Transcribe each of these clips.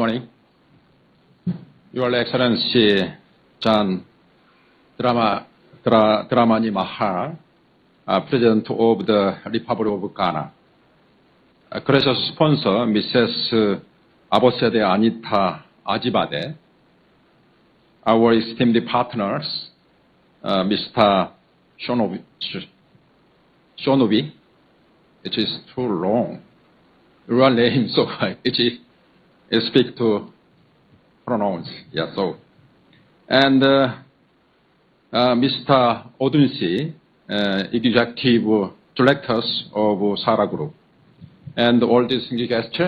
morning. Your Excellency John Dramani Mahal, President of the Republic of Ghana. Gracious sponsor, Mrs. Abosede Anita Ajibade. Our esteemed partners, Mr. Shonobi, it is too long. Your name, so it speak to pronounce. Yeah, so. And Mr. Odunsi, Executive Directors of Sahara Group. And all distinguished guests,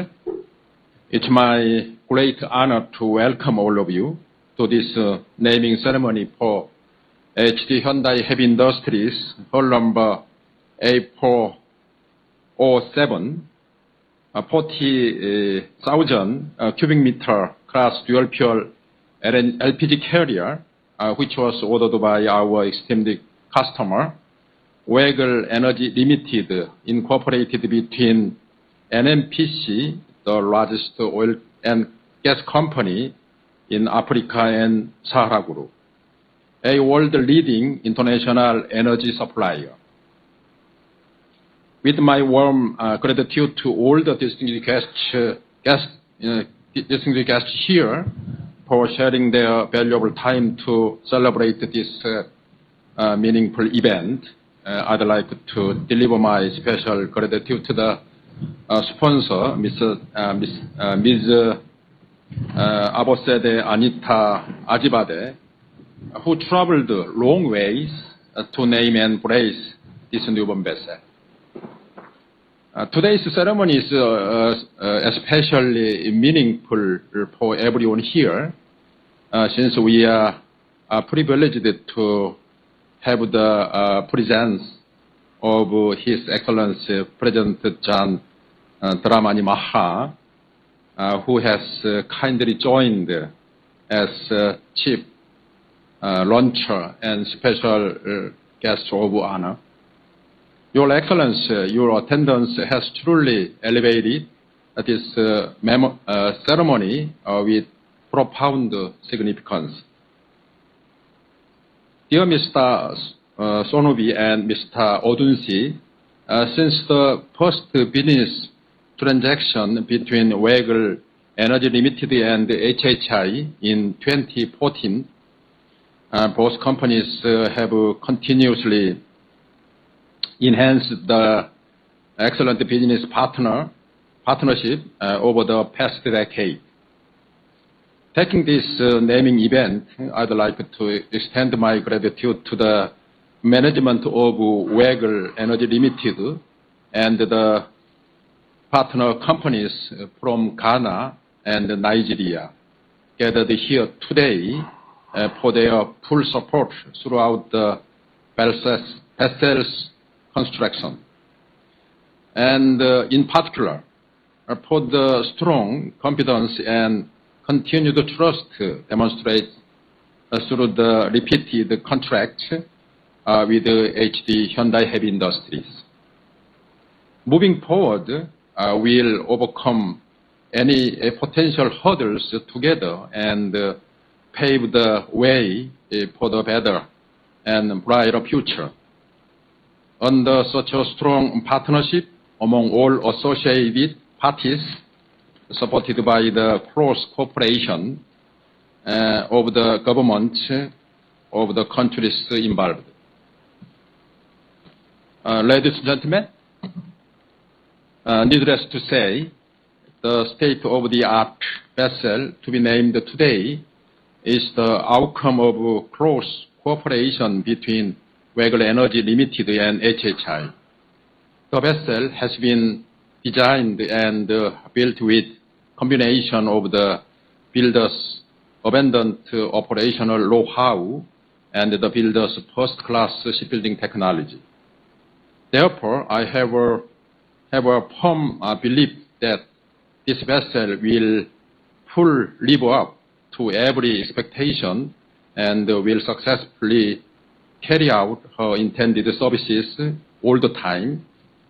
it's my great honor to welcome all of you to this naming ceremony for HD Hyundai Heavy Industries, hull number A407, 40,000 cubic meter class dual fuel LPG carrier, which was ordered by our esteemed customer, Weigel Energy Limited, incorporated between NNPC, the largest oil and gas company in Africa, and Sahara Group, a world-leading international energy supplier. With my warm gratitude to all the distinguished guests here for sharing their valuable time to celebrate this meaningful event, I'd like to deliver my special gratitude to the sponsor, Ms. Abosede Anita Ajibade, who traveled long ways to name and praise this newborn vessel. Today's ceremony is especially meaningful for everyone here, since we are privileged to have the presence of His Excellency President John Dramani Mahal, who has kindly joined as Chief Launcher and Special Guest of Honor. Your Excellency, your attendance has truly elevated this ceremony with profound significance. Dear Mr. Sonobi and Mr. Odunsi, since the first business transaction between Weigel Energy Limited and HHI in 2014, both companies have continuously enhanced the excellent business partnership over the past decade. Taking this naming event, I'd like to extend my gratitude to the management of Weigel Energy Limited and the partner companies from Ghana and Nigeria gathered here today for their full support throughout the vessel's construction. And in particular, for the strong confidence and continued trust demonstrated through the repeated contract with HD Hyundai Heavy Industries. Moving forward, we'll overcome any potential hurdles together and pave the way for the better and brighter future. Under such a strong partnership among all associated parties, supported by the close cooperation of the government of the countries involved. Ladies and gentlemen, needless to say, the state-of-the-art vessel to be named today is the outcome of close cooperation between Weigel Energy Limited and HHI. The vessel has been designed and built with combination of the builder's abundant operational know-how and the builder's first-class shipbuilding technology. Therefore, I have a firm belief that this vessel will fully live up to every expectation and will successfully carry out her intended services all the time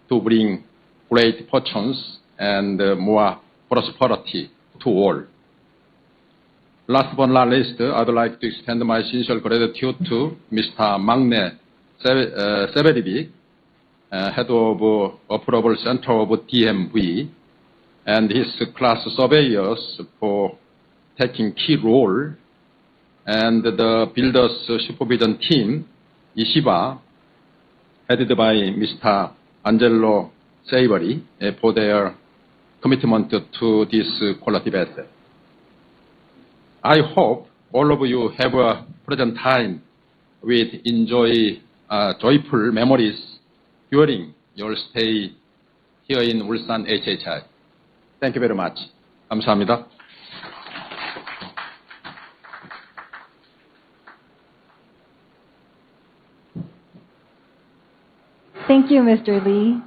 to bring great fortunes and more prosperity to all. Last but not least, I'd like to extend my sincere gratitude to Mr. Magne Severivic, Head of Approval Center of DMV, and his class surveyors for taking key role, and the builders supervision team, Ishiba, headed by Mr. Angelo Savory, for their commitment to this quality vessel. I hope all of you have a pleasant time with enjoy joyful memories during your stay here in Ulsan HHI. Thank you very much. 감사합니다. Thank you, Mr. Lee.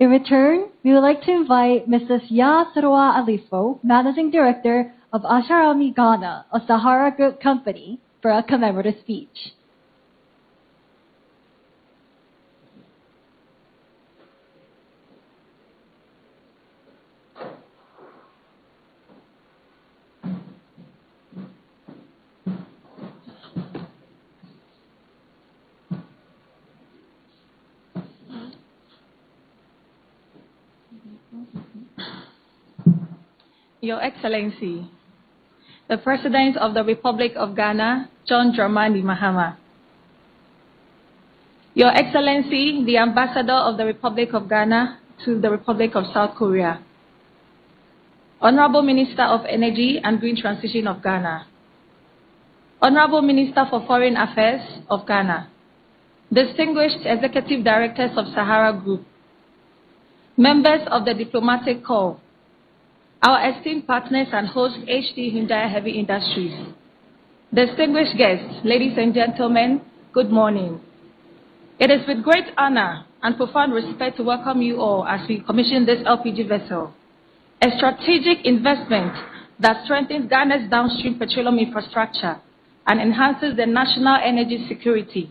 In return, we would like to invite Mrs. Yasroa Alifo, Managing Director of ASHARAMI Ghana, a Sahara Group company, for a commemorative speech. Your Excellency, the President of the Republic of Ghana, John Dramani Mahama. Your Excellency, the Ambassador of the Republic of Ghana to the Republic of South Korea. Honorable Minister of Energy and Green Transition of Ghana. Honorable Minister for Foreign Affairs of Ghana. Distinguished Executive Directors of Sahara Group. Members of the Diplomatic Corps. Our esteemed partners and host HD Hyundai Heavy Industries. Distinguished guests, ladies and gentlemen, good morning. It is with great honor and profound respect to welcome you all as we commission this LPG vessel, a strategic investment that strengthens Ghana's downstream petroleum infrastructure and enhances the national energy security.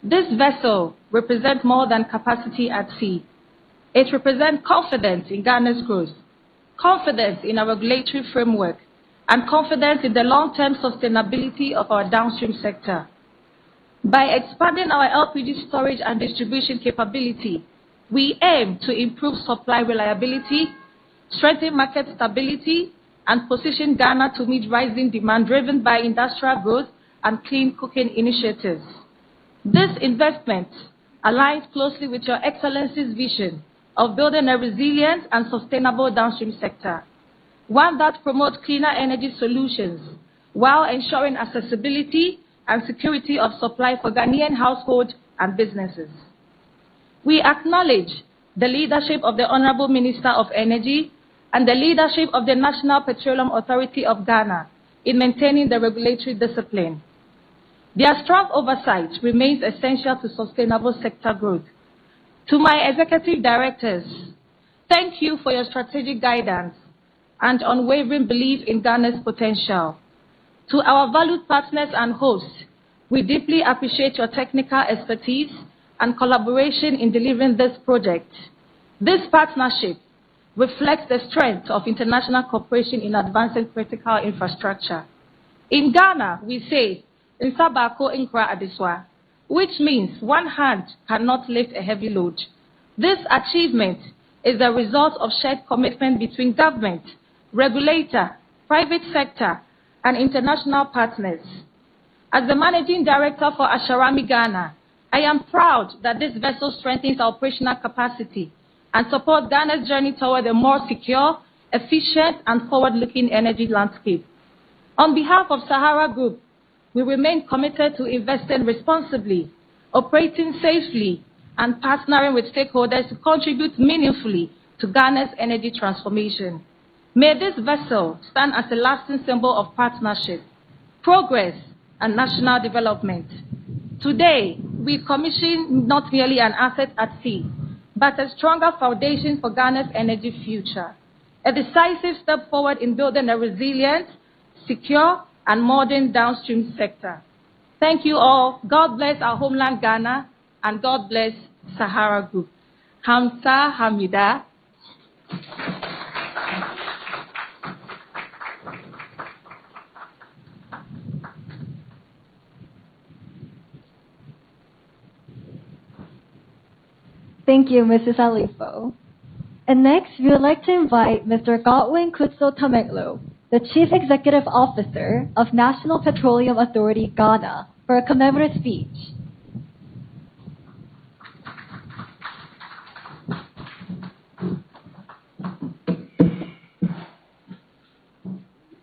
This vessel represents more than capacity at sea. It represents confidence in Ghana's growth, confidence in our regulatory framework, and confidence in the long-term sustainability of our downstream sector. By expanding our LPG storage and distribution capability, we aim to improve supply reliability, strengthen market stability, and position Ghana to meet rising demand driven by industrial growth and clean cooking initiatives. This investment aligns closely with Your Excellency's vision of building a resilient and sustainable downstream sector, one that promotes cleaner energy solutions while ensuring accessibility and security of supply for Ghanaian households and businesses. We acknowledge the leadership of the Honorable Minister of Energy and the leadership of the National Petroleum Authority of Ghana in maintaining the regulatory discipline. Their strong oversight remains essential to sustainable sector growth. To my executive directors, thank you for your strategic guidance and unwavering belief in Ghana's potential. To our valued partners and hosts, we deeply appreciate your technical expertise and collaboration in delivering this project. This partnership reflects the strength of international cooperation in advancing critical infrastructure. In Ghana, we say, "Nsabako inkra adiswa," which means one hand cannot lift a heavy load. This achievement is the result of shared commitment between government, regulator, private sector, and international partners. As the Managing Director for ASHARAMI Ghana, I am proud that this vessel strengthens our operational capacity and supports Ghana's journey toward a more secure, efficient, and forward-looking energy landscape. On behalf of Sahara Group, we remain committed to investing responsibly, operating safely, and partnering with stakeholders to contribute meaningfully to Ghana's energy transformation. May this vessel stand as a lasting symbol of partnership, progress, and national development. Today, we commission not merely an asset at sea, but a stronger foundation for Ghana's energy future, a decisive step forward in building a resilient, secure, and modern downstream sector. Thank you all. God bless our homeland Ghana, and God bless Sahara Group. Hamsa Hamida. Thank you, Mrs. Alifo. And next, we would like to invite Mr. Godwin Kutso Tameglo, the Chief Executive Officer of National Petroleum Authority, Ghana, for a commemorative speech.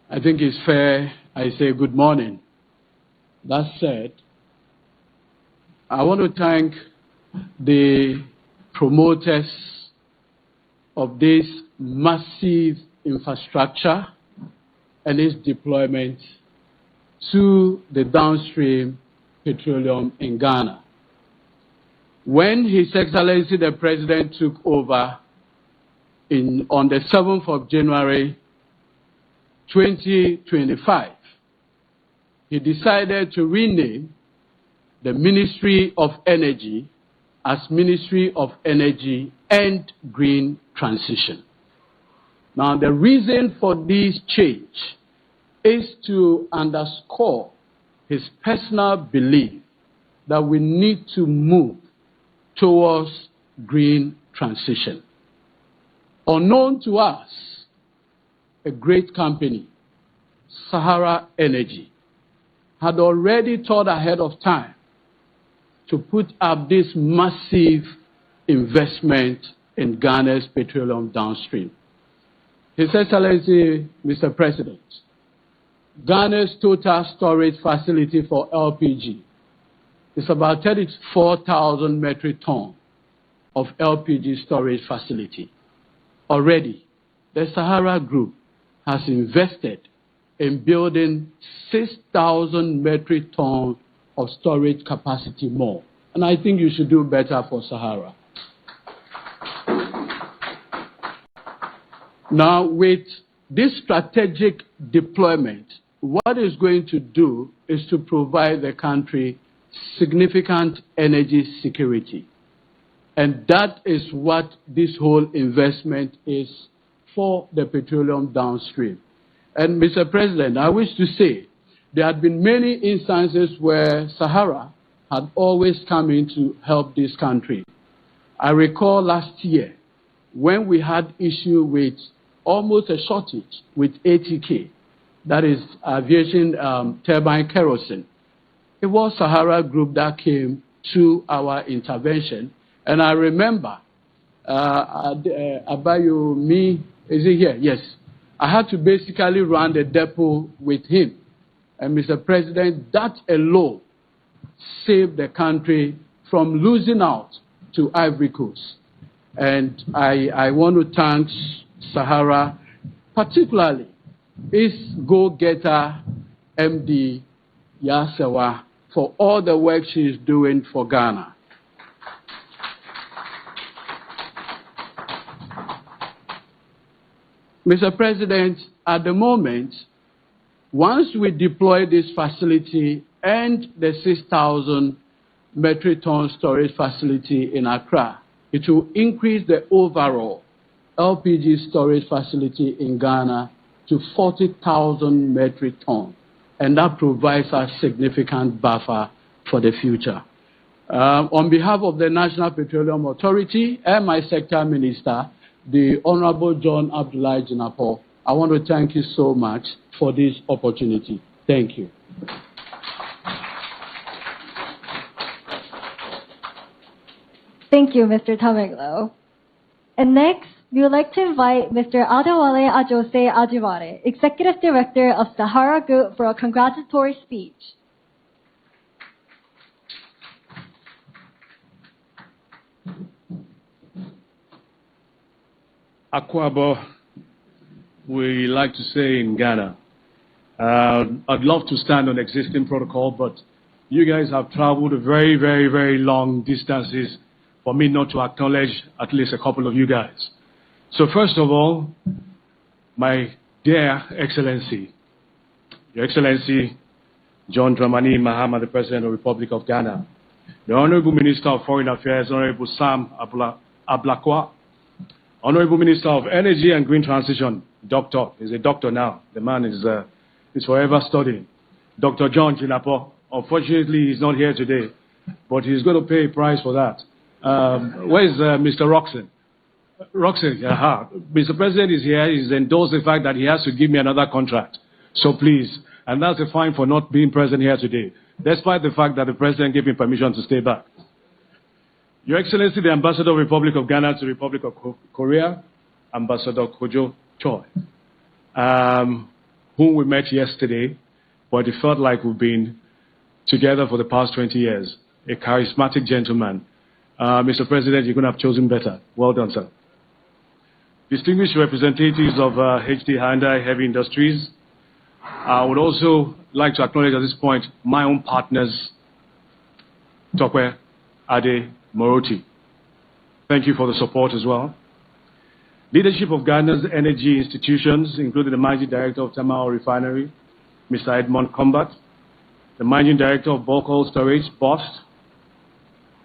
I think it's fair I say good morning. That said, I want to thank the promoters of this massive infrastructure and its deployment to the downstream petroleum in Ghana. When His Excellency the President took over on the 7th of January 2025, he decided to rename the Ministry of Energy as Ministry of Energy and Green Transition. Now, the reason for this change is to underscore his personal belief that we need to move towards green transition. Unknown to us, a great company, Sahara Energy, had already thought ahead of time to put up this massive investment in Ghana's petroleum downstream. His Excellency, Mr. President, Ghana's total storage facility for LPG is about 34,000 metric tons of LPG storage facility. Already, the Sahara Group has invested in building 6,000 metric tons of storage capacity more. And I think you should do better for Sahara. Now, with this strategic deployment, what it's going to do is to provide the country significant energy security. And that is what this whole investment is for the petroleum downstream. And Mr. President, I wish to say there had been many instances where Sahara had always come in to help this country. I recall last year when we had issue with almost a shortage with ATK, that is aviation turbine kerosene. It was Sahara Group that came to our intervention. And I remember, Abayo, me, is he here? Yes. I had to basically run the depot with him. And Mr. President, that alone saved the country from losing out to Ivory Coast. And I want to thank Sahara, particularly its go-getter MD Yasewa, for all the work she is doing for Ghana. Mr. President, at the moment, once we deploy this facility and the 6,000 metric ton storage facility in Accra, it will increase the overall LPG storage facility in Ghana to 40,000 metric tons. And that provides a significant buffer for the future. On behalf of the National Petroleum Authority and my sector minister, the Honorable John Abdullah Jinapo, I want to thank you so much for this opportunity. Thank you. Thank you, Mr. Tameglo. And next, we would like to invite Mr. Adewale Ajose Ajiware, Executive Director of Sahara Group, for a congratulatory speech. Akwabo, we like to say in Ghana. I'd love to stand on existing protocol, but you guys have traveled very, very, very long distances for me not to acknowledge at least a couple of you guys. So first of all, my dear Excellency, Your Excellency, John Dramani Mahama, the President of the Republic of Ghana, the Honorable Minister of Foreign Affairs, Honorable Sam Ablakwa, Honorable Minister of Energy and Green Transition, Doctor, he's a doctor now, the man is forever studying, Dr. John Jinapo. Unfortunately, he's not here today, but he's going to pay a price for that. Where is Mr. Roxon? Roxon, Mr. President is here. He's endorsed the fact that he has to give me another contract. So please, and that's a fine for not being present here today, despite the fact that the President gave him permission to stay back. Your Excellency, the Ambassador of the Republic of Ghana to the Republic of Korea, Ambassador Kojo Choi, whom we met yesterday, but it felt like we've been together for the past 20 years. A charismatic gentleman. Mr. President, you couldn't have chosen better. Well done, sir. Distinguished representatives of HD Hyundai Heavy Industries, I would also like to acknowledge at this point my own partners, Tokwe, Ade, Moroti. Thank you for the support as well. Leadership of Ghana's energy institutions, including the Managing Director of Tamale Refinery, Mr. Edmond Combat, the Managing Director of Bulk Oil Storage, BOST,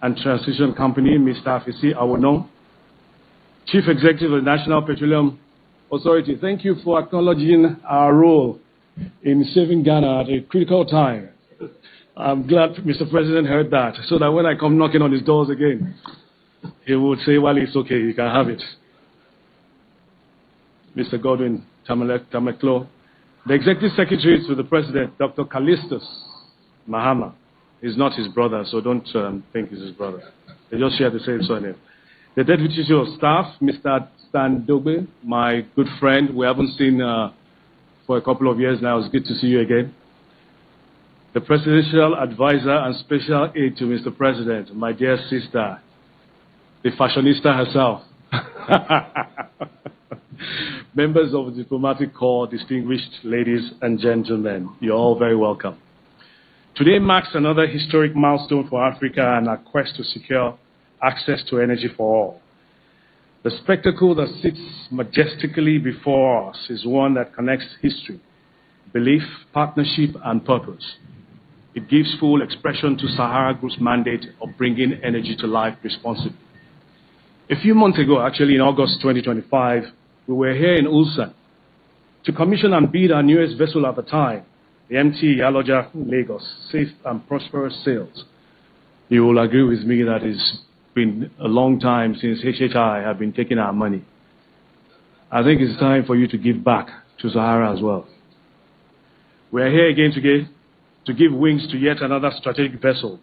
and Transition Company, Mr. Afisi Awono, Chief Executive of the National Petroleum Authority. Thank you for acknowledging our role in saving Ghana at a critical time. I'm glad Mr. President heard that, so that when I come knocking on his doors again, he would say, well, it's okay, you can have it. Mr. Godwin Tameklo, the Executive Secretary to the President, Dr. Callistus Mahama, is not his brother, so don't think he's his brother. They just share the same surname. The Deputy Chief of Staff, Mr. Stan Dogbe, my good friend, we haven't seen for a couple of years now. It's good to see you again. The Presidential Advisor and Special Aide to Mr. President, my dear sister, the fashionista herself. Members of the Diplomatic Corps, distinguished ladies and gentlemen, you're all very welcome. Today marks another historic milestone for Africa and our quest to secure access to energy for all. The spectacle that sits majestically before us is one that connects history, belief, partnership, and purpose. It gives full expression to Sahara Group's mandate of bringing energy to life responsibly. A few months ago, actually in August 2025, we were here in Ulsan to commission and bid our newest vessel at the time, the MT Yaloja Lagos, safe and prosperous sails. You will agree with me that it's been a long time since HHI have been taking our money. I think it's time for you to give back to Sahara as well. We are here again today to give wings to yet another strategic vessel.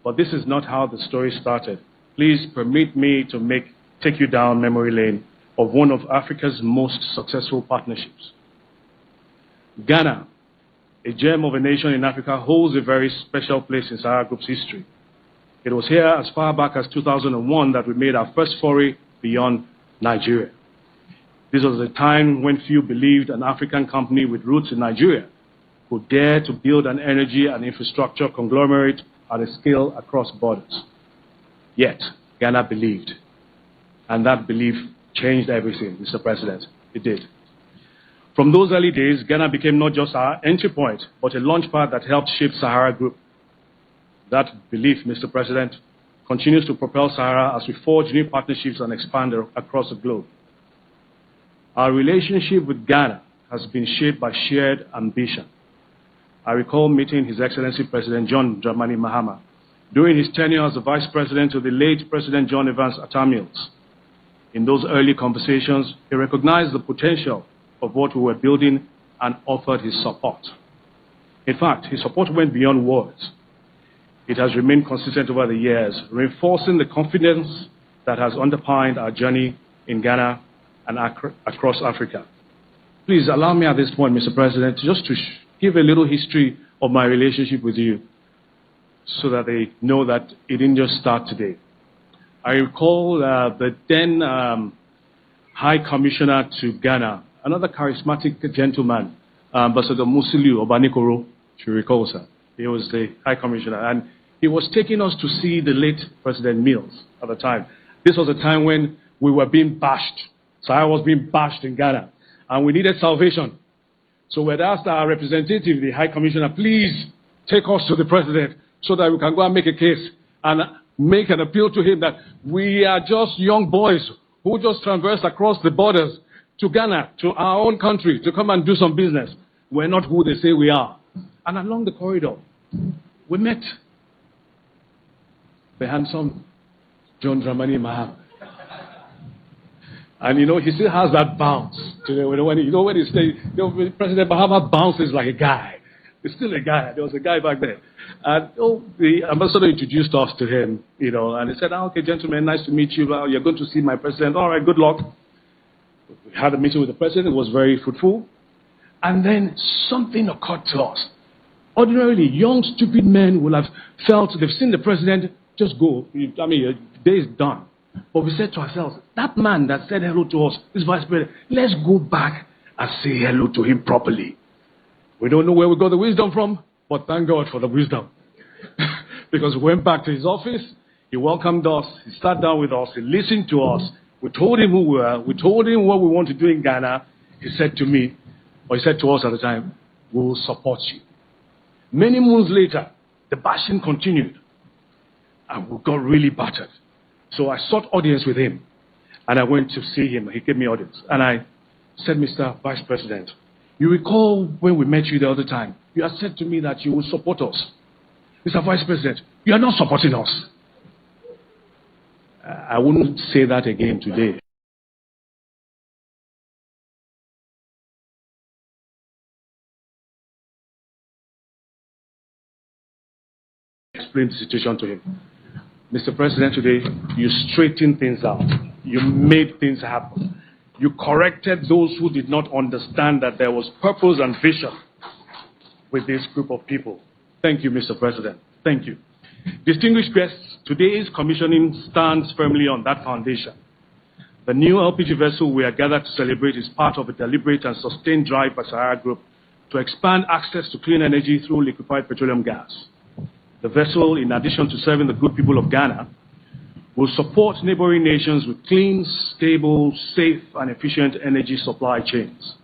But this is not how the story started. Please permit me to take you down memory lane of one of Africa's most successful partnerships. Ghana, a gem of a nation in Africa, holds a very special place in Sahara Group's history. It was here as far back as 2001 that we made our first foray beyond Nigeria. This was a time when few believed an African company with roots in Nigeria could dare to build an energy and infrastructure conglomerate at a scale across borders. Yet, Ghana believed, and that belief changed everything, Mr. President. It did. From those early days, Ghana became not just our entry point, but a launchpad that helped shape Sahara Group. That belief, Mr. President, continues to propel Sahara as we forge new partnerships and expand across the globe. Our relationship with Ghana has been shaped by shared ambition. I recall meeting His Excellency President John Dramani Mahama during his tenure as the Vice President to the late President John Evans Atta Mills. In those early conversations, he recognized the potential of what we were building and offered his support. In fact, his support went beyond words. It has remained consistent over the years, reinforcing the confidence that has underpinned our journey in Ghana and across Africa. Please allow me at this point, Mr. President, just to give a little history of my relationship with you so that they know that it didn't just start today. I recall the then High Commissioner to Ghana, another charismatic gentleman, Ambassador Musiliu Obanikoro, if you recall, sir. He was the High Commissioner, and he was taking us to see the late President Mills at the time. This was a time when we were being bashed. Sahara was being bashed in Ghana, and we needed salvation. So we had asked our representative, the High Commissioner, please take us to the President so that we can go and make a case and make an appeal to him that we are just young boys who just traversed across the borders to Ghana, to our own country, to come and do some business. We're not who they say we are. And along the corridor, we met the handsome John Dramani Mahama. And he still has that bounce. When he say, President Mahama bounces like a guy. He's still a guy. There was a guy back then. And the ambassador introduced us to him, and he said, okay, gentlemen, nice to meet you. You're going to see my president. All right, good luck. We had a meeting with the president. It was very fruitful. And then something occurred to us. Ordinarily, young, stupid men will have felt they've seen the president, just go. I mean, your day is done. But we said to ourselves, that man that said hello to us, this vice president, let's go back and say hello to him properly. We don't know where we got the wisdom from, but thank God for the wisdom. Because we went back to his office, he welcomed us, he sat down with us, he listened to us. We told him who we were, we told him what we want to do in Ghana. He said to me, or he said to us at the time, we will support you. Many months later, the bashing continued, and we got really battered. So I sought audience with him, and I went to see him. He gave me audience. And I said, Mr. Vice President, you recall when we met you the other time, you had said to me that you would support us. Mr. Vice President, you are not supporting us. I wouldn't say that again today. Explained the situation to him. Mr. President, today, you straightened things out. You made things happen. You corrected those who did not understand that there was purpose and vision with this group of people. Thank you, Mr. President. Thank you. Distinguished guests, today's commissioning stands firmly on that foundation. The new LPG vessel we are gathered to celebrate is part of a deliberate and sustained drive by Sahara Group to expand access to clean energy through liquefied petroleum gas. The vessel, in addition to serving the good people of Ghana, will support neighboring nations with clean, stable, safe, and efficient energy supply chains.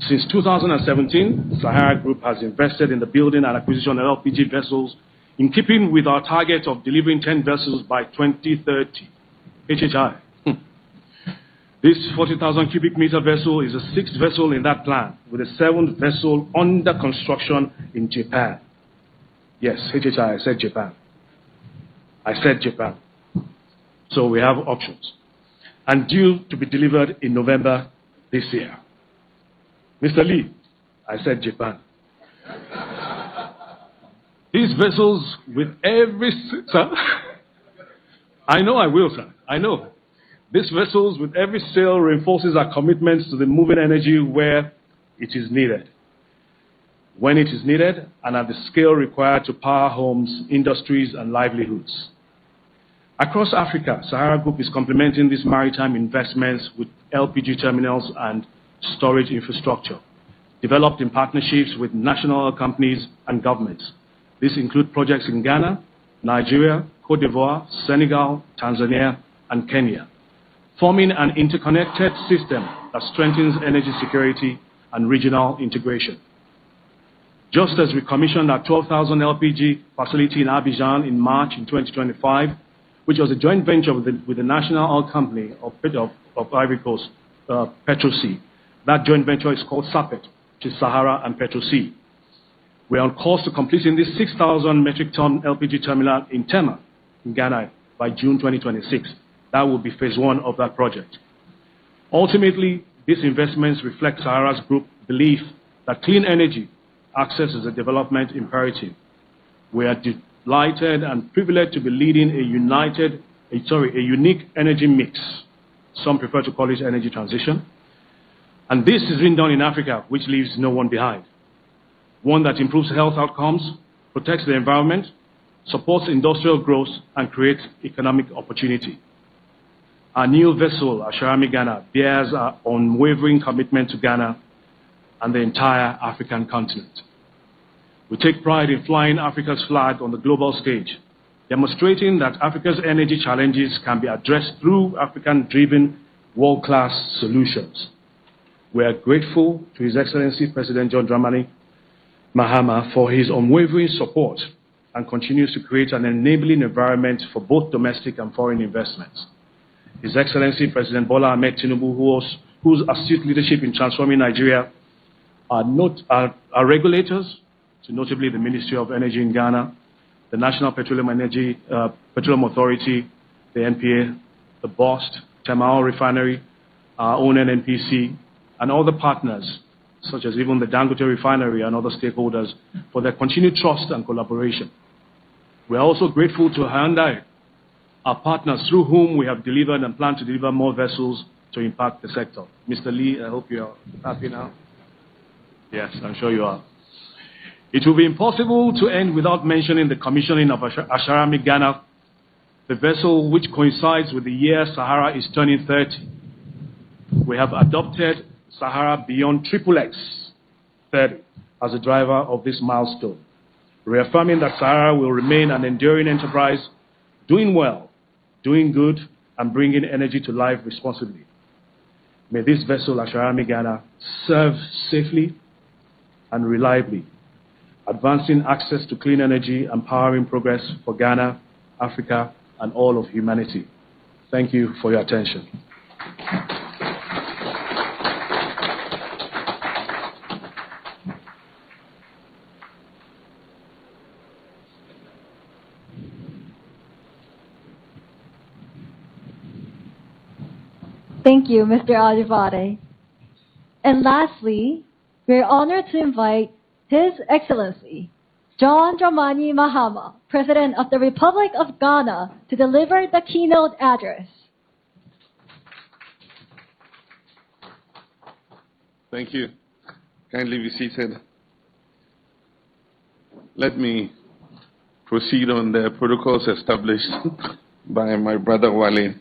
Since 2017, Sahara Group has invested in the building and acquisition of LPG vessels in keeping with our target of delivering 10 vessels by 2030. HHI. This 40,000 cubic meter vessel is the 6th vessel in that plan, with a 7th vessel under construction in Japan. Yes, HHI, I said Japan. I said Japan. So we have options. And due to be delivered in November this year. Mr. Lee, I said Japan. These vessels with every... Sir? I know I will, sir. I know. These vessels with every sail reinforces our commitments to the moving energy where it is needed, when it is needed, and at the scale required to power homes, industries, and livelihoods. Across Africa, Sahara Group is complementing these maritime investments with LPG terminals and storage infrastructure, developed in partnerships with national oil companies and governments. These include projects in Ghana, Nigeria, Cote d'Ivoire, Senegal, Tanzania, and Kenya, forming an interconnected system that strengthens energy security and regional integration. Just as we commissioned our 12,000 LPG facility in Abidjan in March in 2025, which was a joint venture with the national oil company of Ivory Coast, PetroSea. That joint venture is called SAPET, which is Sahara and PetroSea. We are on course to completing this 6,000 metric ton LPG terminal in Tema, in Ghana, by June 2026. That will be phase 1 of that project. Ultimately, these investments reflect Sahara's group belief that clean energy access is a development imperative. We are delighted and privileged to be leading a unique energy mix. Some prefer to call it energy transition. And this is being done in Africa, which leaves no one behind. One that improves health outcomes, protects the environment, supports industrial growth, and creates economic opportunity. Our new vessel, ASHARAMI Ghana, bears our unwavering commitment to Ghana and the entire African continent. We take pride in flying Africa's flag on the global stage, demonstrating that Africa's energy challenges can be addressed through African-driven world-class solutions. We are grateful to His Excellency President John Dramani Mahama for his unwavering support and continues to create an enabling environment for both domestic and foreign investments. His Excellency President Bola Ahmed Tinubu, whose astute leadership in transforming Nigeria are regulators, so notably the Ministry of Energy in Ghana, the National Petroleum Authority, the NPA, the BOST, Tamale Refinery, our own NNPC, and all the partners, such as even the Dangote Refinery and other stakeholders, for their continued trust and collaboration. We are also grateful to Hyundai, our partners through whom we have delivered and plan to deliver more vessels to impact the sector. Mr. Lee, I hope you are happy now. Yes, I'm sure you are. It will be impossible to end without mentioning the commissioning of ASHARAMI Ghana, the vessel which coincides with the year Sahara is turning 30. We have adopted Sahara beyond XXX 30 as a driver of this milestone, reaffirming that Sahara will remain an enduring enterprise, doing well, doing good, and bringing energy to life responsibly. May this vessel, ASHARAMI Ghana, serve safely and reliably, advancing access to clean energy and powering progress for Ghana, Africa, and all of humanity. Thank you for your attention. Thank you, Mr. Adivade. And lastly, we are honored to invite His Excellency John Dramani Mahama, President of the Republic of Ghana, to deliver the keynote address. Thank you. Kindly be seated. Let me proceed on the protocols established by my brother Wale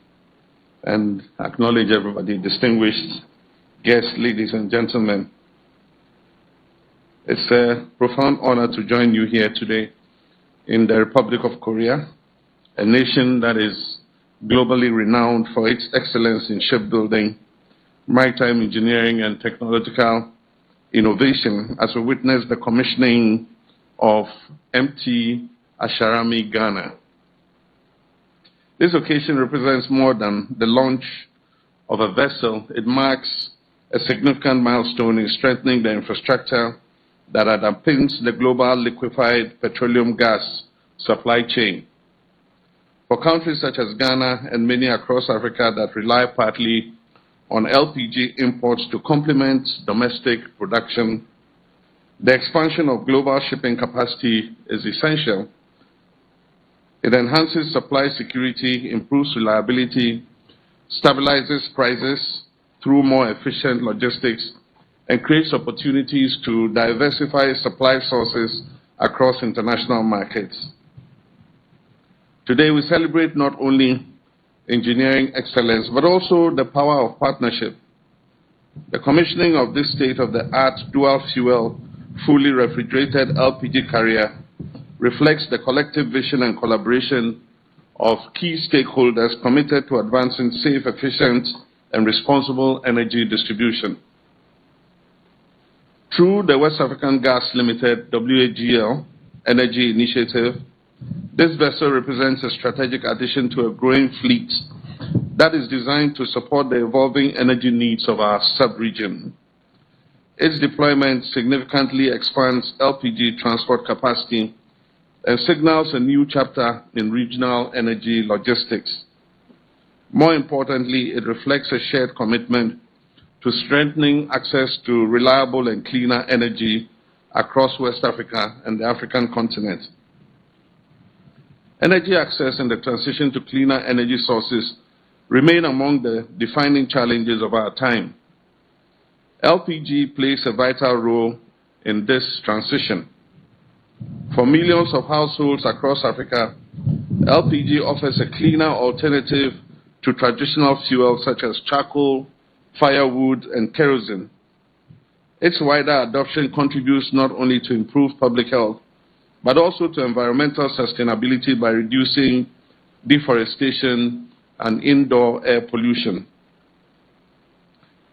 and acknowledge everybody, distinguished guests, ladies and gentlemen. It's a profound honor to join you here today in the Republic of Korea, a nation that is globally renowned for its excellence in shipbuilding, maritime engineering, and technological innovation, as we witness the commissioning of MT ASHARAMI Ghana. This occasion represents more than the launch of a vessel. It marks a significant milestone in strengthening the infrastructure that underpins the global liquefied petroleum gas supply chain. For countries such as Ghana and many across Africa that rely partly on LPG imports to complement domestic production, the expansion of global shipping capacity is essential. It enhances supply security, improves reliability, stabilizes prices through more efficient logistics, and creates opportunities to diversify supply sources across international markets. Today, we celebrate not only engineering excellence, but also the power of partnership. The commissioning of this state-of-the-art dual-fuel, fully refrigerated LPG carrier reflects the collective vision and collaboration of key stakeholders committed to advancing safe, efficient, and responsible energy distribution. Through the West African Gas Limited WAGL Energy Initiative, this vessel represents a strategic addition to a growing fleet that is designed to support the evolving energy needs of our sub-region. Its deployment significantly expands LPG transport capacity and signals a new chapter in regional energy logistics. More importantly, it reflects a shared commitment to strengthening access to reliable and cleaner energy across West Africa and the African continent. Energy access and the transition to cleaner energy sources remain among the defining challenges of our time. LPG plays a vital role in this transition. For millions of households across Africa, LPG offers a cleaner alternative to traditional fuels such as charcoal, firewood, and kerosene. Its wider adoption contributes not only to improved public health, but also to environmental sustainability by reducing deforestation and indoor air pollution.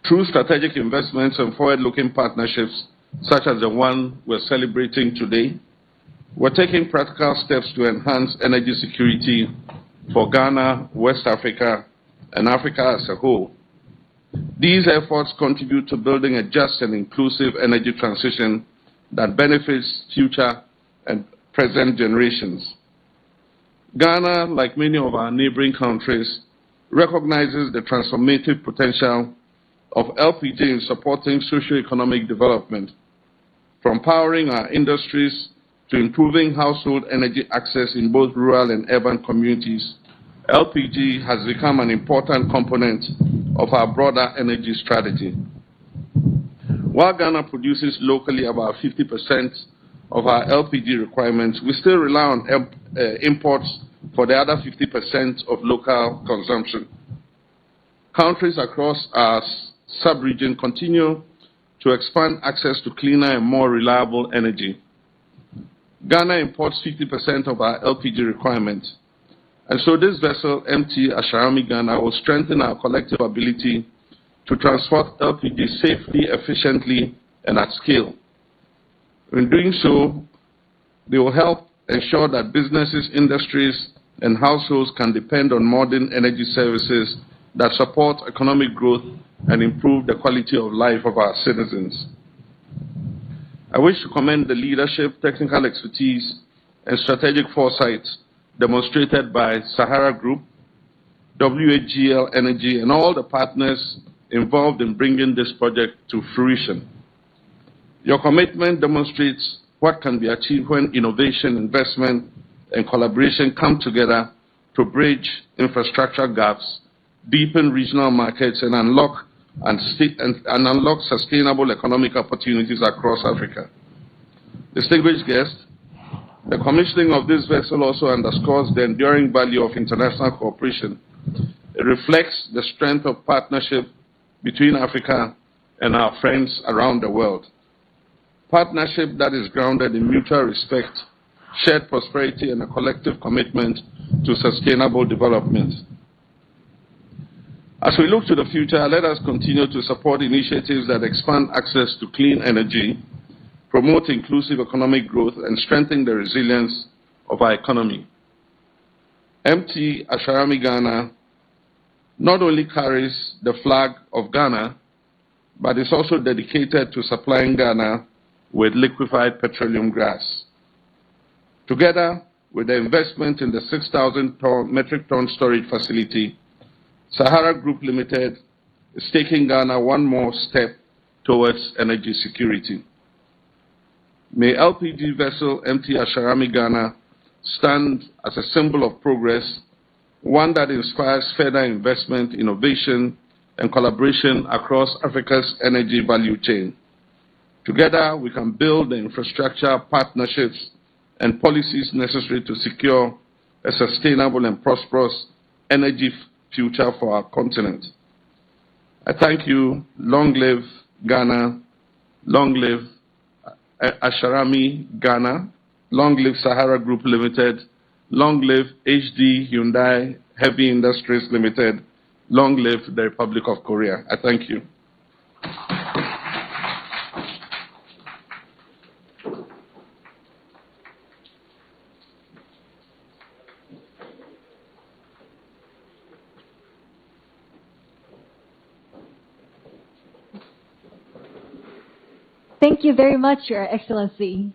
Through strategic investments and forward-looking partnerships, such as the one we're celebrating today, we're taking practical steps to enhance energy security for Ghana, West Africa, and Africa as a whole. These efforts contribute to building a just and inclusive energy transition that benefits future and present generations. Ghana, like many of our neighboring countries, recognizes the transformative potential of LPG in supporting socio-economic development, from powering our industries to improving household energy access in both rural and urban communities. LPG has become an important component of our broader energy strategy. While Ghana produces locally about 50% of our LPG requirements, we still rely on imports for the other 50% of local consumption. Countries across our sub-region continue to expand access to cleaner and more reliable energy. Ghana imports 50% of our LPG requirements, and so this vessel, MT ASHARAMI Ghana, will strengthen our collective ability to transport LPG safely, efficiently, and at scale. In doing so, they will help ensure that businesses, industries, and households can depend on modern energy services that support economic growth and improve the quality of life of our citizens. I wish to commend the leadership, technical expertise, and strategic foresight demonstrated by Sahara Group, WHGL Energy, and all the partners involved in bringing this project to fruition. Your commitment demonstrates what can be achieved when innovation, investment, and collaboration come together to bridge infrastructure gaps, deepen regional markets, and unlock sustainable economic opportunities across Africa. Distinguished guests, the commissioning of this vessel also underscores the enduring value of international cooperation. It reflects the strength of partnership between Africa and our friends around the world. Partnership that is grounded in mutual respect, shared prosperity, and a collective commitment to sustainable development. As we look to the future, let us continue to support initiatives that expand access to clean energy, promote inclusive economic growth, and strengthen the resilience of our economy. MT ASHARAMI Ghana not only carries the flag of Ghana, but is also dedicated to supplying Ghana with liquefied petroleum gas. Together with the investment in the 6,000 metric ton storage facility, Sahara Group Limited is taking Ghana one more step towards energy security. May LPG vessel MT ASHARAMI Ghana stand as a symbol of progress, one that inspires further investment, innovation, and collaboration across Africa's energy value chain. Together, we can build the infrastructure, partnerships, and policies necessary to secure a sustainable and prosperous energy future for our continent. I thank you. Long live Ghana. Long live ASHARAMI Ghana. Long live Sahara Group Limited. Long live HD Hyundai Heavy Industries Limited. Long live the Republic of Korea. I thank you. Thank you very much, Your Excellency.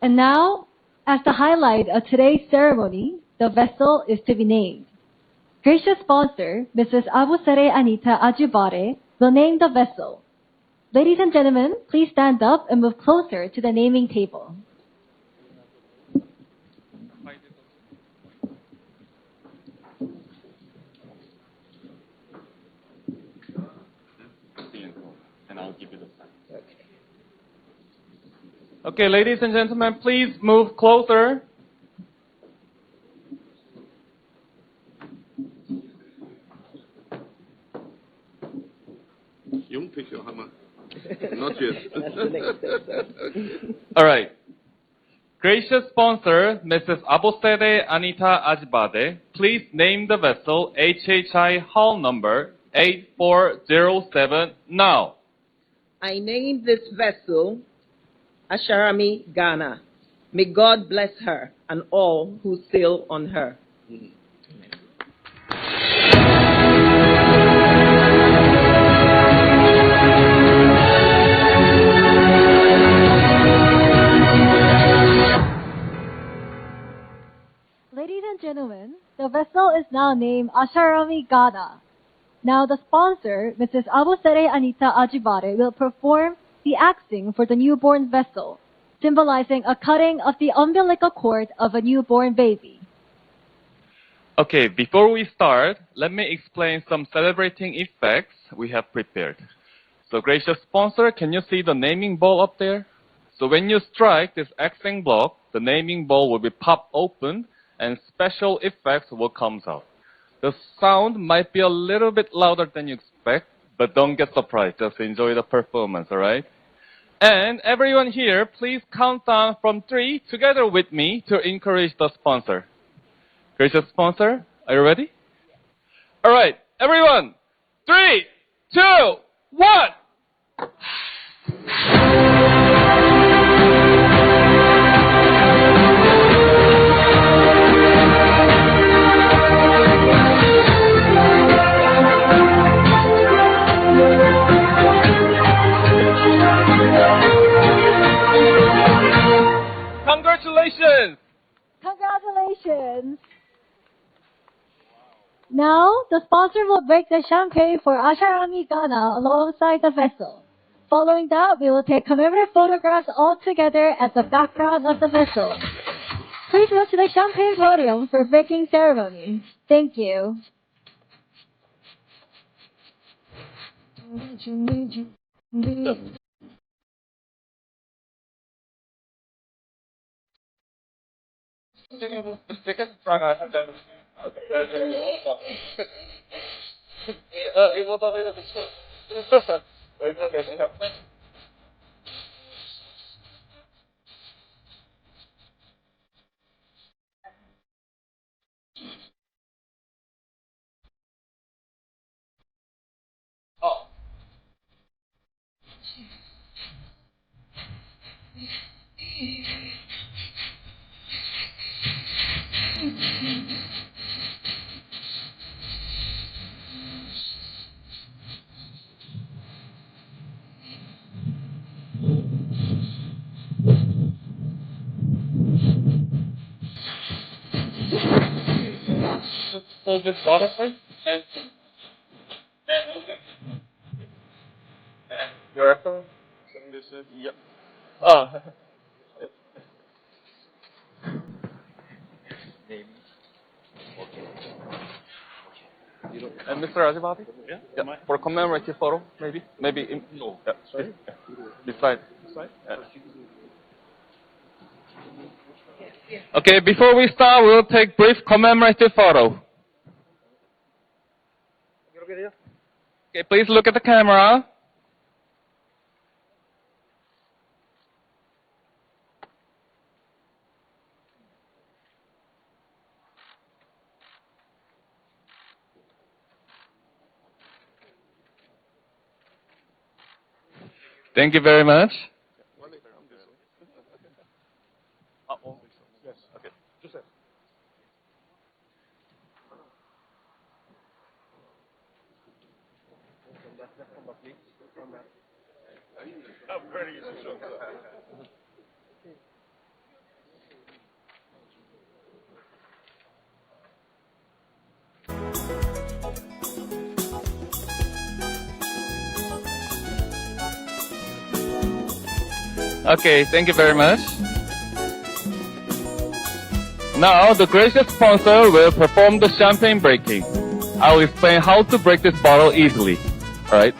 And now, as the highlight of today's ceremony, the vessel is to be named. Gracious sponsor, Mrs. Abusere Anita Ajibare, will name the vessel. Ladies and gentlemen, please stand up and move closer to the naming table. Okay, ladies and gentlemen, please move closer. You won't pick your hammer. Not yet. All right. Gracious sponsor, Mrs. Abosede Anita Ajibade, please name the vessel HHI hull number 8407 now. I name this vessel ASHARAMI Ghana. May God bless her and all who sail on her. gentlemen, the vessel is now named ASHARAMI Ghana. Now the sponsor, Mrs. Abosere Anita Ajibare, will perform the axing for the newborn vessel, symbolizing a cutting of the umbilical cord of a newborn baby. Okay, before we start, let me explain some celebrating effects we have prepared. So gracious sponsor, can you see the naming ball up there? So when you strike this axing block, the naming ball will be popped open and special effects will come out. The sound might be a little bit louder than you expect, but don't get surprised. Just enjoy the performance, alright? And everyone here, please count down from 3 together with me to encourage the sponsor. Gracious sponsor, are you ready? Alright, everyone, 3, 2, 1! Congratulations! Congratulations! Now, the sponsor will break the champagne for ASHARAMI Ghana alongside the vessel. Following that, we will take commemorative photographs all together at the background of the vessel. Please go to the champagne podium for breaking ceremony. Thank you. So this butterfly and your echo? This is yep. Oh. And Mr. Ajibati? Yeah. For a commemorative photo, maybe? No. Yeah. Sorry? Beside. Okay, before we start, we'll take brief commemorative photo. Okay, please look at the camera. Thank you very much. Okay, thank you very much. Now, the gracious sponsor will perform the champagne breaking. I'll explain how to break this bottle easily. Alright?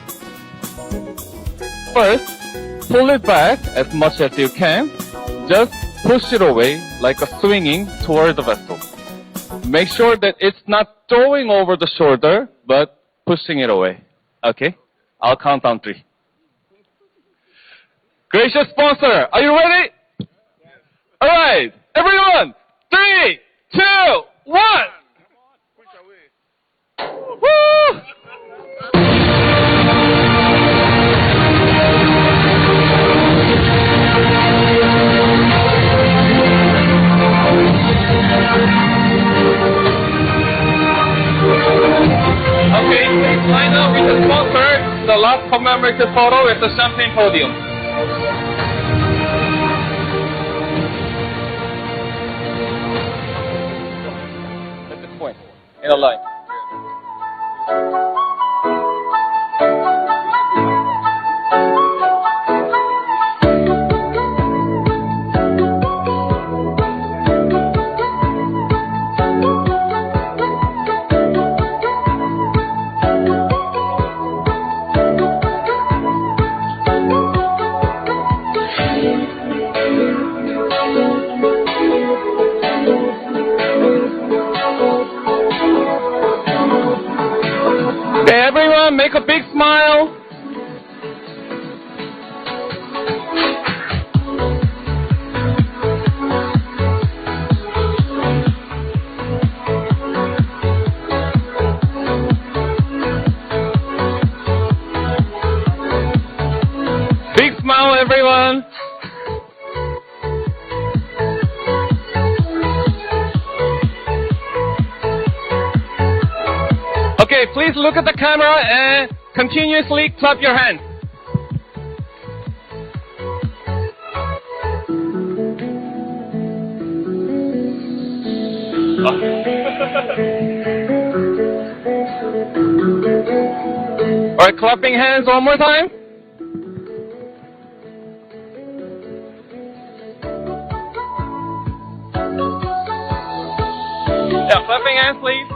First, pull it back as much as you can. Just push it away like a swinging toward the vessel. Make sure that it's not throwing over the shoulder, but pushing it away. Okay? I'll count down 3. Gracious sponsor, are you ready? Alright, everyone, 3, 2, 1! Woo! Okay, line up with the sponsor. The last commemorative photo is the champagne podium. in a line. Okay, everyone, make a big smile. Big smile, everyone. Okay, please look at the camera and continuously clap your hands. Alright, clapping hands one more time. Yeah, clapping hands, please.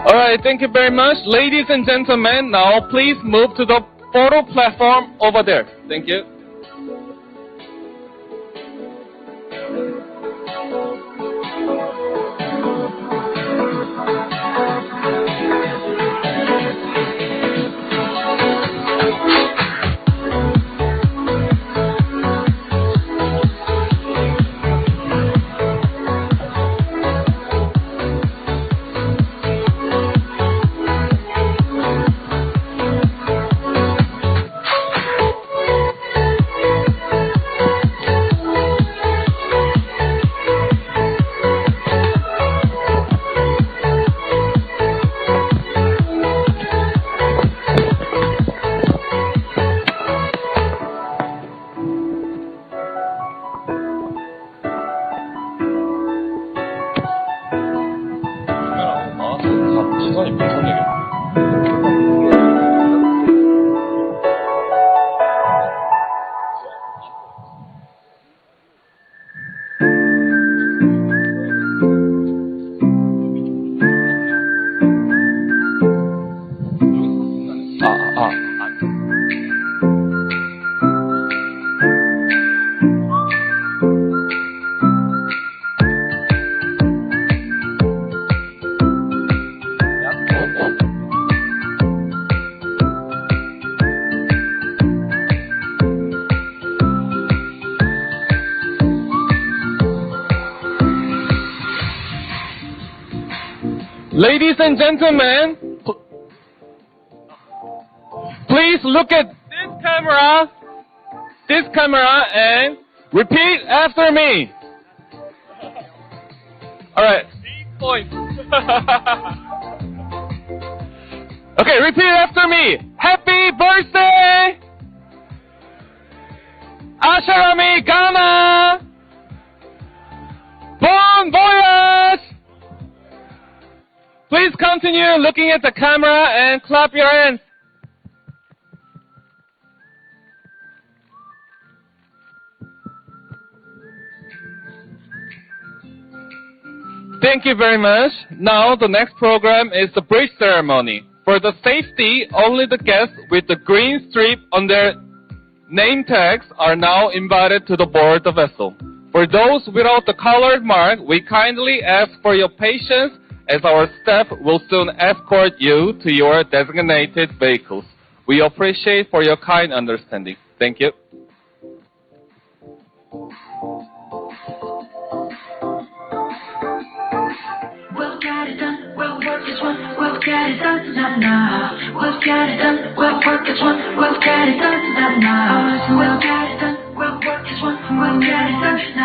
Alright, thank you very much. Ladies and gentlemen, now please move to the photo platform over there. Thank you. 시선이 무슨 Ladies and gentlemen, please look at this camera and repeat after me. Alright, point. Okay, repeat after me. Happy birthday, ASHARAMI Ghana. Bon voyage. Please continue looking at the camera and clap your hands. Thank you very much. Now the next program is the bridge ceremony. For the safety, only the guests with the green strip on their name tags are now invited to the board the vessel. For those without the colored mark, we kindly ask for your patience as our staff will soon escort you to your designated vehicles. We appreciate for your kind understanding. Thank you. We'll get it done, we'll work this one, we'll get it done tonight now. We'll get it done, we'll work this one, we'll get it done tonight now. We'll get it done, we'll work this one, we'll get it done tonight.